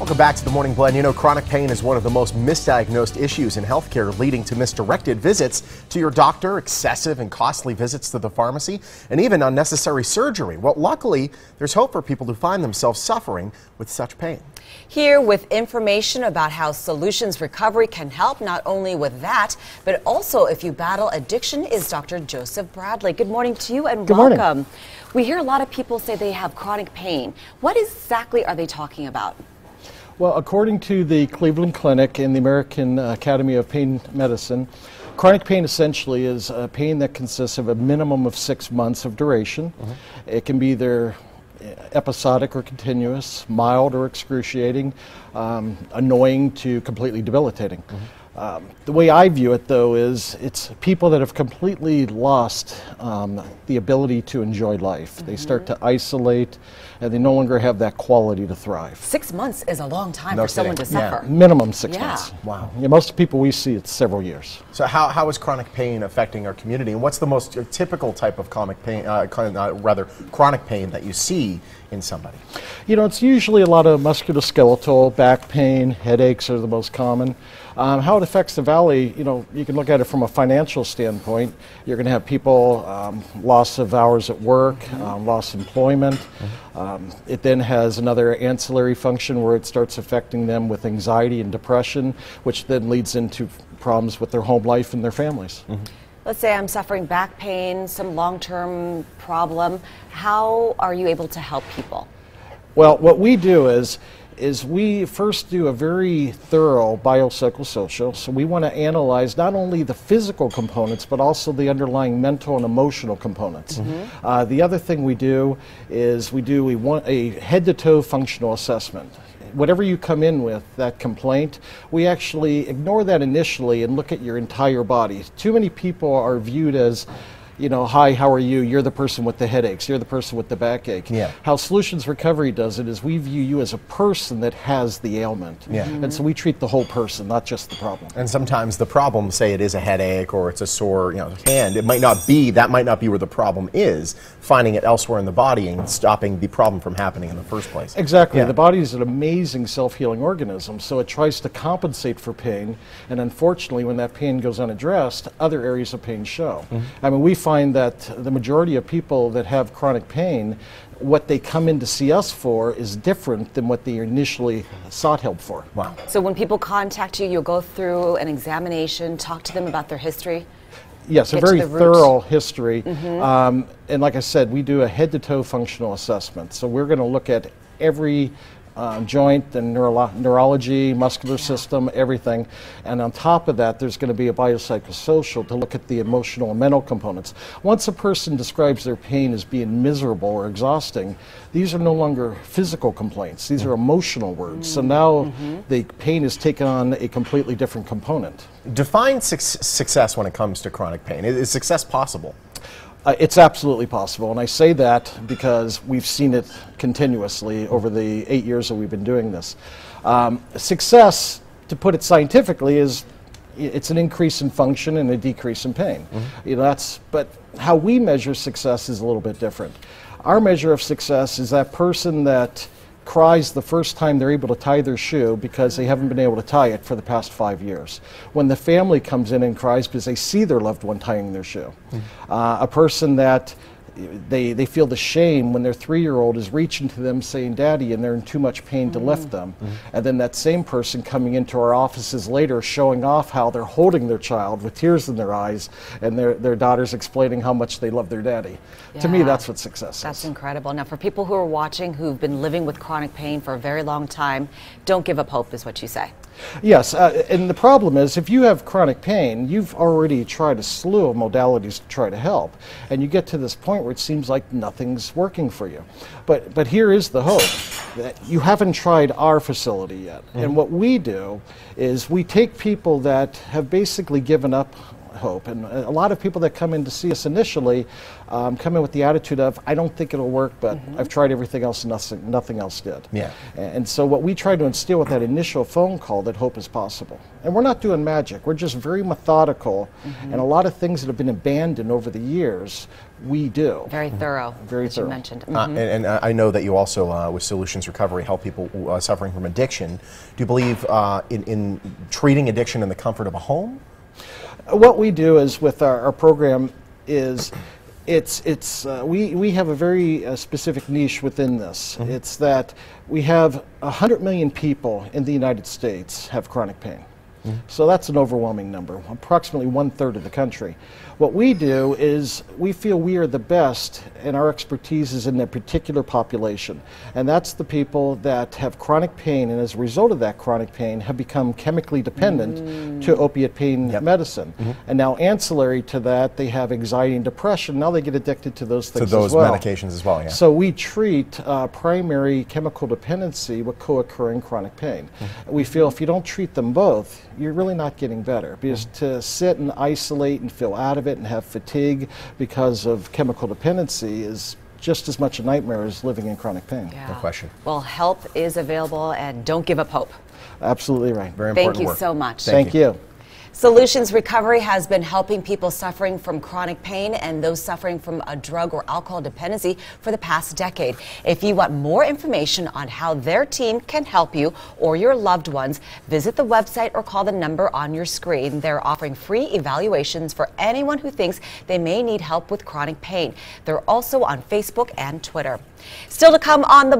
Welcome back to the Morning Blend. You know, chronic pain is one of the most misdiagnosed issues in healthcare, leading to misdirected visits to your doctor, excessive and costly visits to the pharmacy, and even unnecessary surgery. Well, luckily, there's hope for people who find themselves suffering with such pain. Here with information about how Solutions Recovery can help not only with that, but also if you battle addiction, is Dr. Joseph Bradley. Good morning to you and welcome. Morning. We hear a lot of people say they have chronic pain. What exactly are they talking about? Well, according to the Cleveland Clinic and the American Academy of Pain Medicine, chronic pain essentially is a pain that consists of a minimum of 6 months of duration. It can be either episodic or continuous, mild or excruciating, annoying to completely debilitating. The way I view it, though, is it's people that have completely lost the ability to enjoy life. They start to isolate, and they no longer have that quality to thrive. 6 months is a long time for someone to suffer. Minimum 6 months. Wow. Yeah, most people we see, it's several years. So how is chronic pain affecting our community? And what's the most typical type of chronic pain that you see in somebody? You know, it's usually a lot of musculoskeletal, back pain, headaches are the most common. How it affects the valley, you know, you can look at it from a financial standpoint. You're going to have people, loss of hours at work, loss of employment. It then has another ancillary function where it starts affecting them with anxiety and depression, which then leads into problems with their home life and their families. Let's say I'm suffering back pain, some long-term problem. How are you able to help people? Well, what we do is we first do a very thorough biopsychosocial. So we want to analyze not only the physical components, but also the underlying mental and emotional components. The other thing we do is we want a head-to-toe functional assessment. Whatever you come in with, that complaint, we actually ignore that initially and look at your entire body. Too many people are viewed as, you know, hi, how are you? You're the person with the headaches. You're the person with the backache. Yeah. How Solutions Recovery does it is we view you as a person that has the ailment. And so we treat the whole person, not just the problem. And sometimes the problem, say it is a headache or it's a sore, hand, that might not be where the problem is, finding it elsewhere in the body and stopping the problem from happening in the first place. Exactly. Yeah. The body is an amazing self-healing organism, so it tries to compensate for pain, and unfortunately when that pain goes unaddressed, other areas of pain show. I mean, we find that the majority of people that have chronic pain, what they come in to see us for is different than what they initially sought help for. Wow. So when people contact you, you'll go through an examination, talk to them about their history? Yes, a very thorough history. And like I said, we do a head-to-toe functional assessment. So we're going to look at every joint and neurology, muscular system, everything. And on top of that, there's going to be a biopsychosocial to look at the emotional and mental components. Once a person describes their pain as being miserable or exhausting, these are no longer physical complaints. These are emotional words. So now the pain has taken on a completely different component. Define success when it comes to chronic pain. Is success possible? It's absolutely possible, and I say that because we've seen it continuously over the 8 years that we've been doing this. Success, to put it scientifically, is it's an increase in function and a decrease in pain. You know, but how we measure success is a little bit different. Our measure of success is that person that cries the first time they're able to tie their shoe because they haven't been able to tie it for the past 5 years. When the family comes in and cries because they see their loved one tying their shoe. A person that they feel the shame when their 3-year-old is reaching to them saying, "Daddy," and they're in too much pain to lift them. And then that same person coming into our offices later showing off how they're holding their child with tears in their eyes and their daughter's explaining how much they love their daddy. To me, that's what success is. That's incredible. Now, for people who are watching who've been living with chronic pain for a very long time, don't give up hope is what you say. Yes, and the problem is if you have chronic pain, you've already tried a slew of modalities to try to help, and you get to this point where it seems like nothing's working for you. But here is the hope, that you haven't tried our facility yet. And what we do is we take people that have basically given up hope. And a lot of people that come in to see us initially come in with the attitude of, I don't think it'll work, but I've tried everything else and nothing else did. Yeah. And so what we try to instill with that initial phone call, that hope is possible. And we're not doing magic. We're just very methodical. And a lot of things that have been abandoned over the years, we do. Very thorough, Very as thorough. you mentioned. And I know that you also, with Solutions Recovery, help people suffering from addiction. Do you believe in treating addiction in the comfort of a home? What we do is with our program is we have a very specific niche within this. It's that we have 100 million people in the United States have chronic pain. So that's an overwhelming number, approximately 1/3 of the country. What we do is we feel we are the best, and our expertise is in that particular population. And that's the people that have chronic pain, and as a result of that chronic pain, have become chemically dependent to opiate pain medicine. And now ancillary to that, they have anxiety and depression. Now they get addicted to those things To those as well. medications as well, yeah. So we treat primary chemical dependency with co-occurring chronic pain. We feel if you don't treat them both, you're really not getting better, because to sit and isolate and feel out of it and have fatigue because of chemical dependency is just as much a nightmare as living in chronic pain. Yeah. No question. Well, help is available, and don't give up hope. Absolutely right. Very important Thank you work. so much. Thank you. Solutions Recovery has been helping people suffering from chronic pain and those suffering from a drug or alcohol dependency for the past decade. If you want more information on how their team can help you or your loved ones, visit the website or call the number on your screen. They're offering free evaluations for anyone who thinks they may need help with chronic pain. They're also on Facebook and Twitter. Still to come on the